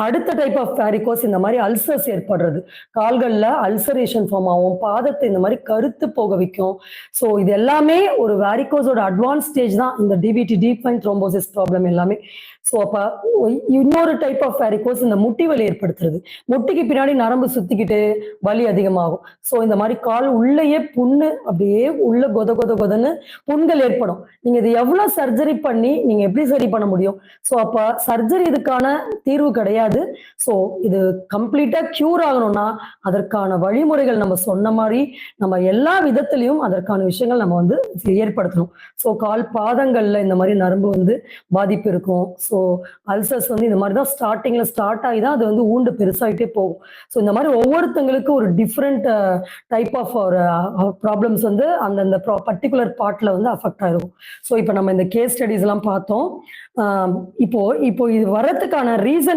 அடுத்த type of varicose இந்த மாதிரி அல்சர்ஸ் ஏற்படுறது. கால்கள்ல அல்சரேஷன் ஃபார்ம் ஆகும். பாதத்தை இந்த மாதிரி கருத்து போக வைக்கும். ஸோ இது எல்லாமே ஒரு வேரிகோஸோட அட்வான்ஸ் ஸ்டேஜ் தான் இந்த DVT, deep vein thrombosis problem எல்லாமே. ஸோ அப்ப இன்னொரு டைப் ஆஃப் வேரிகோஸ் இந்த முட்டி வலி ஏற்படுத்துறது. முட்டிக்கு பின்னாடி நரம்பு சுத்திக்கிட்டு வலி அதிகமாகும். ஸோ இந்த மாதிரி கால் உள்ளேயே புண்ணு அப்படியே உள்ள கொத கொத கொதன்னு புண்கள் ஏற்படும். நீங்க இது எவ்வளவு சர்ஜரி பண்ணி நீங்க எப்படி சரி பண்ண முடியும்? ஸோ அப்ப சர்ஜரி இதுக்கான தீர்வு கிடையாது. ஸோ இது கம்ப்ளீட்டா கியூர் ஆகணும்னா அதற்கான வழிமுறைகள் நம்ம சொன்ன மாதிரி நம்ம எல்லா விதத்திலையும் அதற்கான விஷயங்கள் நம்ம வந்து ஏற்படுத்தணும். ஸோ கால் பாதங்கள்ல இந்த மாதிரி நரம்பு வந்து பாதிப்பு இருக்கும். ஸோ அல்சர்ஸ் வந்து இந்த மாதிரி தான் ஸ்டார்டிங்ல ஸ்டார்ட் ஆகி தான் அது வந்து ஊண்டு பெருசாயிட்டே போகும். ஸோ இந்த மாதிரி ஒவ்வொருத்தங்களுக்கும் ஒரு டிஃப்ரெண்ட் டைப் ஆஃப் ஒரு ப்ராப்ளம்ஸ் வந்து அந்தந்த பர்டிகுலர் பார்ட்ல வந்து அஃபெக்ட் ஆயிருக்கும். ஸோ இப்போ நம்ம இந்த கேஸ் ஸ்டடிஸ் எல்லாம் பார்த்தோம். இப்போ இப்போ இது வர்றதுக்கான ரீசன்